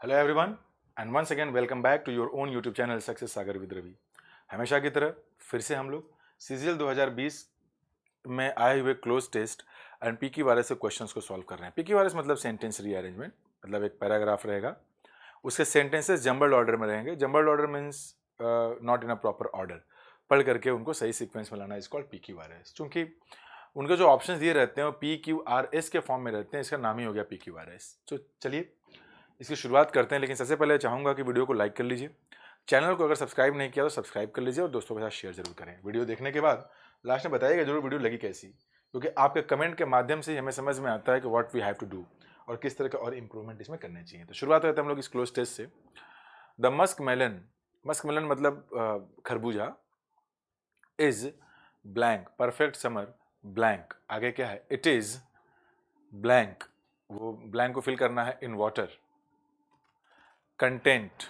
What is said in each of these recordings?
Hello everyone and once again welcome back to your own YouTube channel success Sagar with Ravi. हमेशा की तरह फिर से हम लोग सीजीएल 2020 में आए हुए cloze test and PQRS से क्वेश्चंस को सॉल्व कर रहे हैं। पीकी वायरस मतलब सेंटेंस रीअरेंजमेंट, मतलब एक पैराग्राफ रहेगा, उसके सेंटेंसेस जंबल्ड ऑर्डर में रहेंगे। Jumbled order means not in a proper order, पढ़ करके उनको सही सीक्वेंस में लाना इज कॉल्ड पीकी वायरस। चूंकि उनके जो ऑप्शंस दिए रहते हैं वो PQRS के फॉर्म में रहते हैं, इसका नाम ही हो गया पीकी वायरस। तो चलिए इसकी शुरुआत करते हैं, लेकिन सबसे पहले चाहूँगा कि वीडियो को लाइक कर लीजिए, चैनल को अगर सब्सक्राइब नहीं किया तो सब्सक्राइब कर लीजिए और दोस्तों के साथ शेयर जरूर करें। वीडियो देखने के बाद लास्ट में बताइएगा जरूर वीडियो लगी कैसी, क्योंकि आपके कमेंट के माध्यम से हमें समझ में आता है कि what we have to do और किस तरह के और इंप्रूवमेंट इसमें करने चाहिए। तो शुरुआत करते हैं हम लोग इस क्लोज टेस्ट से। The muskmelon, muskmelon मतलब खरबूजा, is blank perfect summer blank. आगे क्या है? इट इज ब्लैंक, वो ब्लैंक को फिल करना है इन वाटर। कंटेंट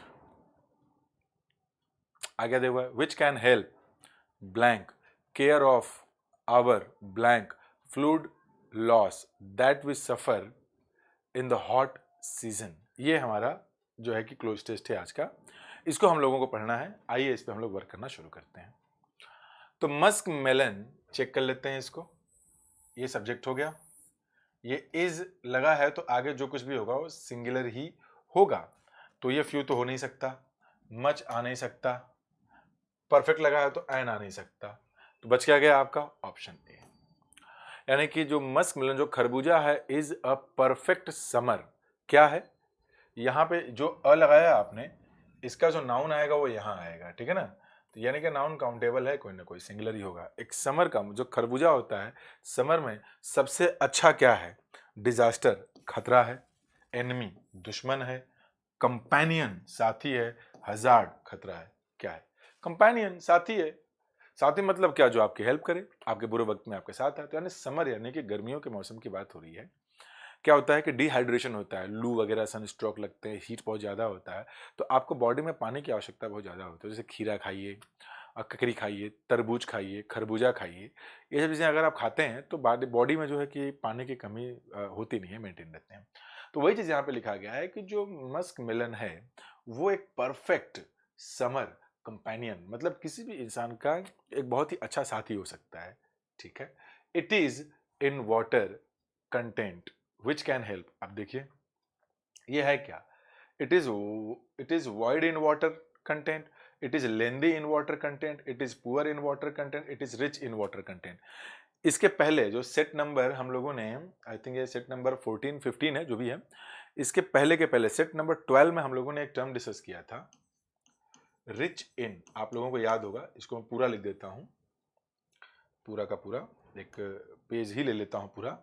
आगे देखो which can help blank care of our blank fluid loss that we suffer in the hot season. ये हमारा जो है कि क्लोज टेस्ट है आज का, इसको हम लोगों को पढ़ना है। आइए इस पे हम लोग वर्क करना शुरू करते हैं। तो मस्क मेलन चेक कर लेते हैं इसको। ये सब्जेक्ट हो गया, ये इज लगा है तो आगे जो कुछ भी होगा वो सिंगुलर ही होगा। तो ये फ्यू तो हो नहीं सकता, मच आ नहीं सकता, परफेक्ट लगा है तो एन आ नहीं सकता। तो बच क्या गया आपका ऑप्शन ए, यानी कि जो मस्क मिलन जो खरबूजा है इज अ परफेक्ट समर। क्या है? यहां पे जो अ लगाया आपने, इसका जो नाउन आएगा वो यहां आएगा, ठीक है ना। तो यानी कि नाउन काउंटेबल है, कोई ना कोई सिंगुलर ही होगा। एक समर का जो खरबूजा होता है, समर में सबसे अच्छा क्या है? डिजास्टर खतरा है, एनिमी दुश्मन है, कंपेनियन साथी है, हजार्ड खतरा है। क्या है? कंपेनियन साथी है। साथी मतलब क्या? जो आपकी हेल्प करे, आपके बुरे वक्त में आपके साथ आए। तो यानी समर यानी कि गर्मियों के मौसम की बात हो रही है। क्या होता है कि डिहाइड्रेशन होता है, लू वगैरह सन स्ट्रोक लगते हैं, हीट बहुत ज़्यादा होता है, तो आपको बॉडी में पानी की आवश्यकता बहुत ज़्यादा होती है। जैसे खीरा खाइए, ककड़ी खाइए, तरबूज खाइए, खरबूजा खाइए, ये सब चीज़ें अगर आप खाते हैं तो बॉडी में जो है कि पानी की कमी होती नहीं है, मेंटेन रहते हैं। तो वही चीज़ यहाँ पे लिखा गया है कि जो मस्क मिलन है वो एक परफेक्ट समर कंपेनियन, मतलब किसी भी इंसान का एक बहुत ही अच्छा साथी हो सकता है, ठीक है। It is in water content which can help. अब देखिए ये है क्या? It is wide in water content, it is lengthy in water content, it is poor in water content, it is rich in water content. इसके पहले जो set number हम लोगों ने, आई थिंक ये सेट नंबर 14 15 है जो भी है, इसके पहले के पहले सेट नंबर 12 में हम लोगों ने एक टर्म डिस्कस किया था, रिच इन। आप लोगों को याद होगा, इसको मैं पूरा लिख देता हूं, पूरा का पूरा एक पेज ही ले लेता हूं पूरा,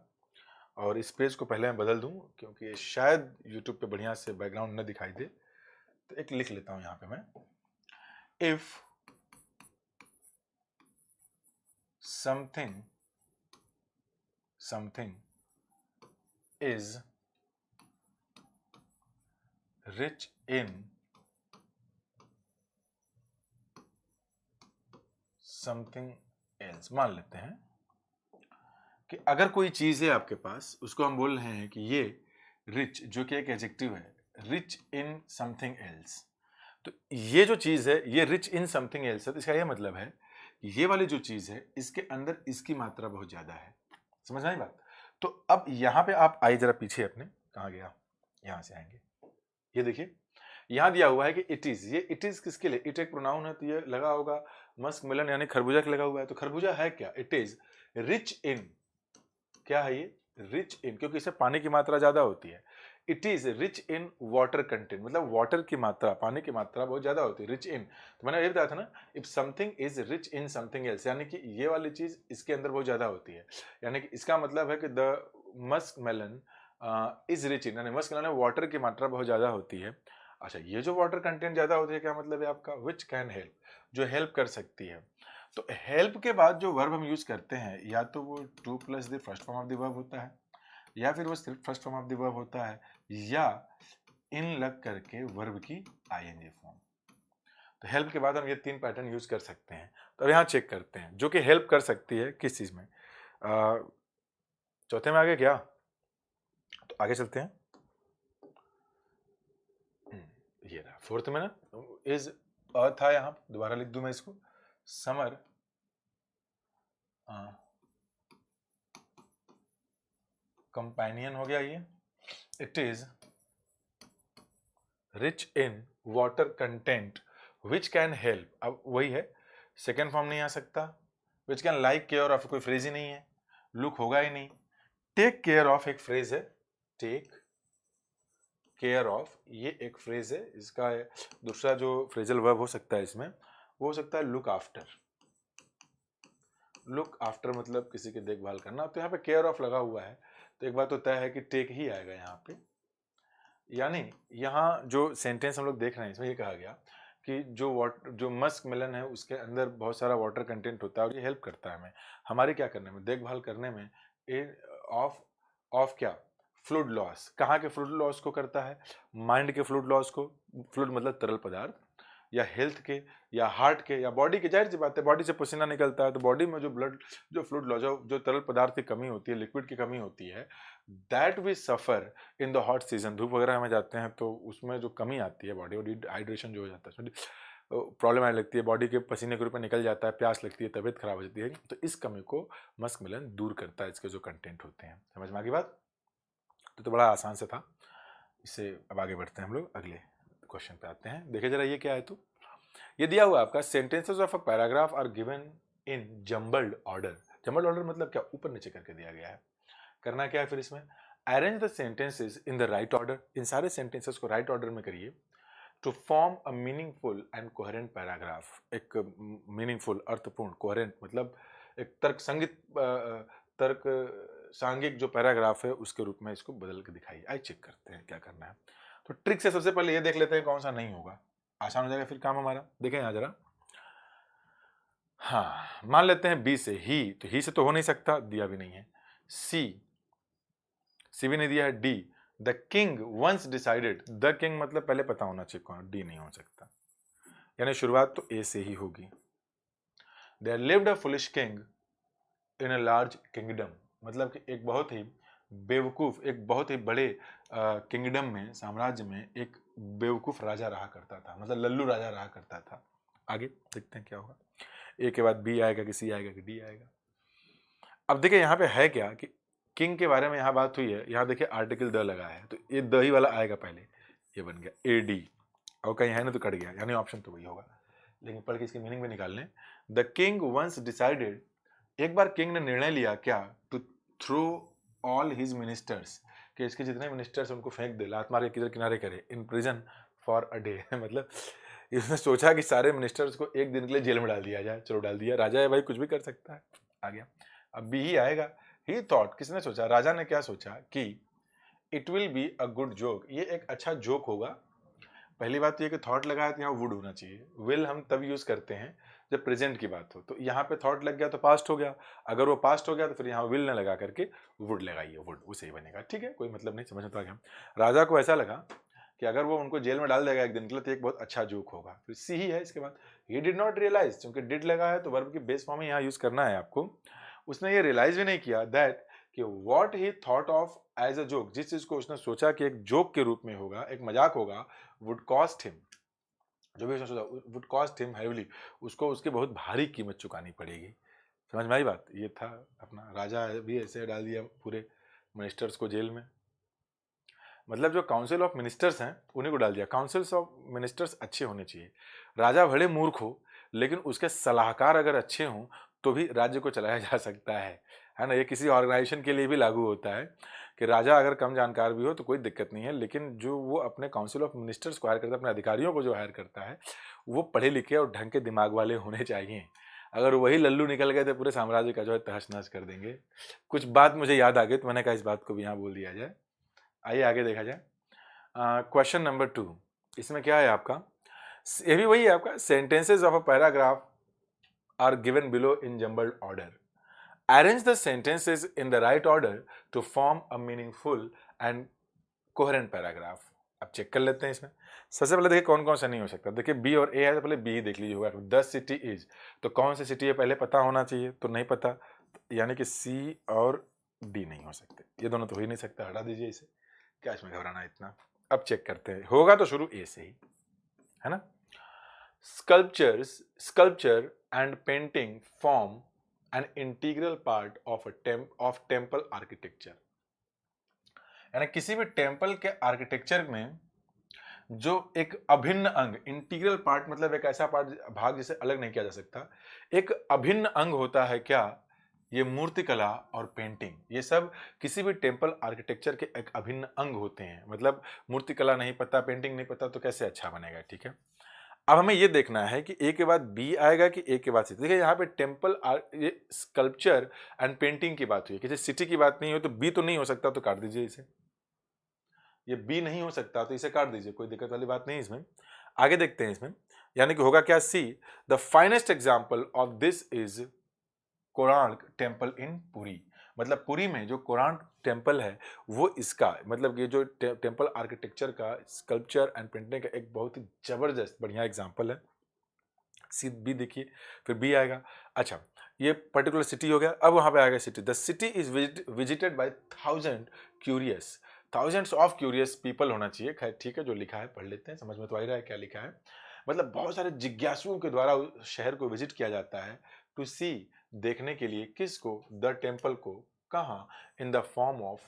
और इस पेज को पहले मैं बदल दूं क्योंकि शायद यूट्यूब पे बढ़िया से बैकग्राउंड न दिखाई दे। तो एक लिख लेता हूं यहां पे मैं, if something something is rich in something else. मान लेते हैं कि अगर कोई चीज है आपके पास, उसको हम बोल रहे हैं कि ये रिच, जो कि एक एडजेक्टिव है, रिच इन समथिंग एल्स। तो ये जो चीज है ये रिच इन समथिंग एल्स है, तो इसका ये मतलब है ये वाली जो चीज है इसके अंदर इसकी मात्रा बहुत ज्यादा है। समझ आई बात? तो अब यहां पे आप आइए जरा पीछे अपने, कहां गया, यहां से आएंगे। ये देखिए यहां दिया हुआ है कि इट इज, ये इट इज किसके लिए? इट एक प्रोनाउन है तो ये लगा होगा मस्क मिलन यानी खरबूजा के लगा हुआ है। तो खरबूजा है क्या? इट इज रिच इन, क्या है ये? रिच इन, क्योंकि इसमें पानी की मात्रा ज्यादा होती है। It is rich in water content, मतलब वाटर की मात्रा, पानी की मात्रा बहुत ज्यादा होती है, रिच इन। तो मैंने ये बताया था ना, if something is rich in something else, यानी कि ये वाली चीज इसके अंदर बहुत ज्यादा होती है। यानी कि इसका मतलब है कि the muskmelon is rich in, यानी मस्क मेलन में वाटर की मात्रा बहुत ज्यादा होती है। अच्छा, ये जो वाटर कंटेंट ज्यादा होती है, क्या मतलब है आपका? विच कैन हेल्प, जो हेल्प कर सकती है। तो हेल्प के बाद जो वर्ब हम यूज करते हैं, या तो वो two plus the first form of the verb होता है, या फिर वो सिर्फ first form of the verb होता है, या इन लग करके वर्ब की आईएनजी फॉर्म। तो हेल्प के बाद हम ये तीन पैटर्न यूज कर सकते हैं। तो अब यहाँ चेक करते हैं जो कि हेल्प कर सकती है किस चीज में। चौथे में आगे क्या? तो आगे चलते हैं। ये रहा फोर्थ में ना, इज अ था यहाँ, दोबारा लिख दूं मैं इसको, समर कंपेनियन हो गया ये। It is rich in water content which can help, अब वही है, सेकेंड फॉर्म नहीं आ सकता, which can like care of, कोई फ्रेज ही नहीं है, लुक होगा ही नहीं, टेक केयर ऑफ एक फ्रेज है, टेक केयर ऑफ ये एक फ्रेज है, इसका दूसरा जो फ्रेजल वर्ब हो सकता है इसमें, वो हो सकता है लुक आफ्टर। लुक आफ्टर मतलब किसी की देखभाल करना, तो यहाँ पे केयर ऑफ लगा हुआ है, तो एक बात तो तय है कि टेक ही आएगा यहाँ पे। यानी यहाँ जो सेंटेंस हम लोग देख रहे हैं इसमें ये कहा गया कि जो मस्क मेलन है उसके अंदर बहुत सारा वाटर कंटेंट होता है और ये हेल्प करता है हमें हमारे क्या करने में, देखभाल करने में। ऑफ ऑफ क्या, फ्लूइड लॉस, कहाँ के फ्लूइड लॉस को करता है, माइंड के फ्लूइड लॉस को, फ्लूइड मतलब तरल पदार्थ, या हेल्थ के, या हार्ट के, या बॉडी के, जाहिर सी बात है बॉडी से पसीना निकलता है तो बॉडी में जो ब्लड, जो फ्लूइड लॉस, जो तरल पदार्थ की कमी होती है, लिक्विड की कमी होती है, that we suffer in the hot season. धूप वगैरह में जाते हैं तो उसमें जो कमी आती है बॉडी, और डिहाइड्रेशन जो हो जाता है, प्रॉब्लम आने लगती है, बॉडी के पसीने के रूप में निकल जाता है, प्यास लगती है, तबीयत खराब हो जाती है, तो इस कमी को मस्क मिलन दूर करता है, इसके जो कंटेंट होते हैं। समझ में आ गई बात? तो बड़ा आसान से था, इससे अब आगे बढ़ते हैं हम लोग, अगले क्वेश्चन पे आते हैं। देखिए जरा ये क्या है, तो ये दिया हुआ आपका, sentences of a paragraph are given in jumbled order. Jumbled order मतलब क्या, ऊपर नीचे करके दिया गया है। करना क्या है फिर इसमें, arrange the sentences in the right order, इन सारे सेंटेंसेस को राइट ऑर्डर में करिए, to form a meaningful and coherent paragraph. एक मीनिंगफुल, अर्थपूर्ण, कोहेरेंट मतलब एक तर्क सांघिक जो पैराग्राफ है उसके रूप में इसको बदल के दिखाइए। आइए चेक करते हैं क्या करना है। तो ट्रिक से सबसे पहले ये देख लेते हैं कौन सा नहीं होगा, आसान हो जाएगा फिर काम हमारा। देखें यहाँ जरा, हाँ मान लेते हैं बी से ही, तो ही से तो हो नहीं सकता, दिया भी नहीं है। सी भी नहीं दिया है। D, the king once decided, the king मतलब पहले पता होना चाहिए कौन, डी नहीं हो सकता, यानी शुरुआत तो ए से ही होगी। There lived a foolish king in a large kingdom, मतलब कि एक बहुत ही बेवकूफ, एक बहुत ही बड़े किंगडम में, साम्राज्य में एक बेवकूफ राजा रहा करता था, मतलब लल्लू राजा रहा करता था। आगे देखते हैं क्या होगा, ए के बाद बी आएगा कि सी आएगा कि डी आएगा। अब देखिए यहाँ पे है क्या कि किंग के बारे में यहाँ बात हुई है, यहाँ देखिए आर्टिकल द लगा है, तो ये द ही वाला आएगा पहले, ये बन गया ए डी, और कहीं है ना तो कट गया, यानी ऑप्शन तो वही होगा। लेकिन पढ़ के इसकी मीनिंग भी निकाल लें। द किंग वंस डिसाइडेड, एक बार किंग ने निर्णय लिया क्या, to throw all his ministers, कि इसके जितने मिनिस्टर्स उनको फेंक दे, लात मार के किधर किनारे करे, in prison for a day मतलब इसने सोचा कि सारे मिनिस्टर्स को एक दिन के लिए जेल में डाल दिया जाए, चलो डाल दिया, राजा है भाई कुछ भी कर सकता है। आ गया, अब बी ही आएगा। ही थॉट, किसने सोचा, राजा ने क्या सोचा कि it will be a good joke, ये एक अच्छा जोक होगा। पहली बात तो ये कि थॉट लगा है तो यहाँ वुड होना चाहिए, विल हम तब यूज करते हैं जब प्रेजेंट की बात हो, तो यहाँ पे थॉट लग गया तो पास्ट हो गया, अगर वो पास्ट हो गया तो फिर यहाँ विल न लगा करके वुड लगाइए, वुड उसे ही बनेगा। ठीक है, कोई मतलब नहीं, समझ में तो आ गया। राजा को ऐसा लगा कि अगर वो उनको जेल में डाल देगा एक दिन के लिए तो एक बहुत अच्छा जोक होगा। फिर सी ही है इसके बाद, ही डिड नॉट रियलाइज, क्योंकि डिड लगा है तो वर्ब की बेस फॉर्म में यहाँ यूज करना है आपको। उसने ये रियलाइज भी नहीं किया दैट कि what he thought of as a joke, जिस चीज को उसने सोचा कि एक जोक के रूप में होगा, एक मजाक होगा, वुड कॉस्ट हिम, जो भी उसने सोचा वुड कॉस्ट हिम हैवीली, उसको उसकी बहुत भारी कीमत चुकानी पड़ेगी। समझ में आई बात? ये था अपना, राजा भी ऐसे डाल दिया पूरे मिनिस्टर्स को जेल में, मतलब जो काउंसिल ऑफ मिनिस्टर्स हैं उन्हीं को डाल दिया। काउंसिल्स ऑफ मिनिस्टर्स अच्छे होने चाहिए, राजा भले मूर्ख हो लेकिन उसके सलाहकार अगर अच्छे हों तो भी राज्य को चलाया जा सकता है ना। ये किसी ऑर्गेनाइजेशन के लिए भी लागू होता है कि राजा अगर कम जानकार भी हो तो कोई दिक्कत नहीं है, लेकिन जो वो अपने काउंसिल ऑफ मिनिस्टर्स को हायर करता है, अपने अधिकारियों को जो हायर करता है, वो पढ़े लिखे और ढंग के दिमाग वाले होने चाहिए। अगर वही लल्लू निकल गए तो पूरे साम्राज्य का जो है तहस नहस कर देंगे। कुछ बात मुझे याद आ गई तो मैंने कहा इस बात को भी यहाँ बोल दिया जाए। आइए आगे देखा जाए। क्वेश्चन नंबर 2, इसमें क्या है आपका, ये भी वही है आपका, sentences of a paragraph are given below in jumbled order, arrange the sentences in the right order to form a meaningful and coherent paragraph. अब चेक कर लेते हैं इसमें। सबसे पहले देखिए कौन कौन सा नहीं हो सकता। देखिए बी और ए है तो पहले बी ही देख लीजिए होगा। द सिटी इज, तो कौन सी सिटी है पहले पता होना चाहिए, तो नहीं पता, यानी कि सी और डी नहीं हो सकते, ये दोनों तो हो ही नहीं सकता, हटा दीजिए इसे, क्या इसमें घबराना इतना। अब चेक करते हैं, होगा तो शुरू ए से ही। है ना। Sculpture and painting form an integral part of temple architecture। यानी किसी भी टेम्पल के आर्किटेक्चर में जो एक अभिन्न अंग, इंटीग्रल पार्ट मतलब एक ऐसा पार्ट, भाग जिसे अलग नहीं किया जा सकता, एक अभिन्न अंग होता है क्या, ये मूर्तिकला और पेंटिंग, ये सब किसी भी टेम्पल आर्किटेक्चर के एक अभिन्न अंग होते हैं। मतलब मूर्तिकला नहीं पता, पेंटिंग नहीं पता तो कैसे अच्छा बनेगा, ठीक है। अब हमें ये देखना है कि ए के बाद बी आएगा कि ए के बाद सिटी। देखिए यहाँ पे ये स्कल्पचर एंड पेंटिंग की बात हुई है, किसी सिटी की बात नहीं हो तो बी तो नहीं हो सकता, तो काट दीजिए इसे। ये बी नहीं हो सकता तो इसे काट दीजिए, कोई दिक्कत वाली बात नहीं इसमें। आगे देखते हैं इसमें, यानी कि होगा क्या, see the finest example of this is Konark temple in Puri. मतलब पुरी में जो कोणार्क टेम्पल है वो इसका, मतलब ये जो टेम्पल आर्किटेक्चर का स्कल्पचर एंड पेंटिंग का एक बहुत ही जबरदस्त बढ़िया एग्जाम्पल है। सी बी देखिए, फिर बी आएगा। अच्छा, ये पर्टिकुलर सिटी हो गया। अब वहां पे आएगा city. The city is visited by thousands of curious people होना चाहिए, खैर ठीक है, जो लिखा है पढ़ लेते हैं, समझ में तो आ ही रहा है क्या लिखा है। मतलब बहुत सारे जिज्ञासुओं के द्वारा शहर को विजिट किया जाता है, टू सी, देखने के लिए, किसको, द टेम्पल को, कहाँ, in the form of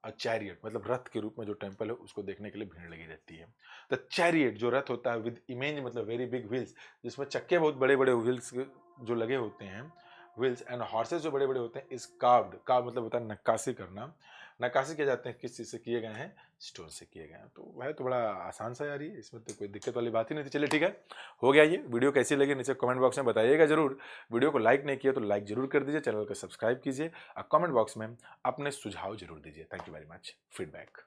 a chariot, मतलब रथ के रूप में जो टेम्पल है उसको देखने के लिए भीड़ लगी रहती है। द चैरियट जो रथ होता है विद इमेज मतलब वेरी बिग व्हील्स, जिसमें चक्के बहुत बड़े बड़े व्हील्स जो लगे होते हैं, व्हील्स एंड हॉर्सेस जो बड़े बड़े होते हैं, इज कार्व्ड मतलब होता है नक्काशी करना। नक्काशी किए जाते हैं, किस चीज़ से किए गए हैं, स्टोन से किए गए हैं। तो वह तो बड़ा आसान सा यार, ये इसमें तो कोई दिक्कत वाली बात ही नहीं थी। चलिए ठीक है, हो गया ये। वीडियो कैसी लगी नीचे कमेंट बॉक्स में बताइएगा जरूर। वीडियो को लाइक नहीं किया तो लाइक जरूर कर दीजिए, चैनल को सब्सक्राइब कीजिए और कमेंट बॉक्स में अपने सुझाव जरूर दीजिए। Thank you very much. Feedback.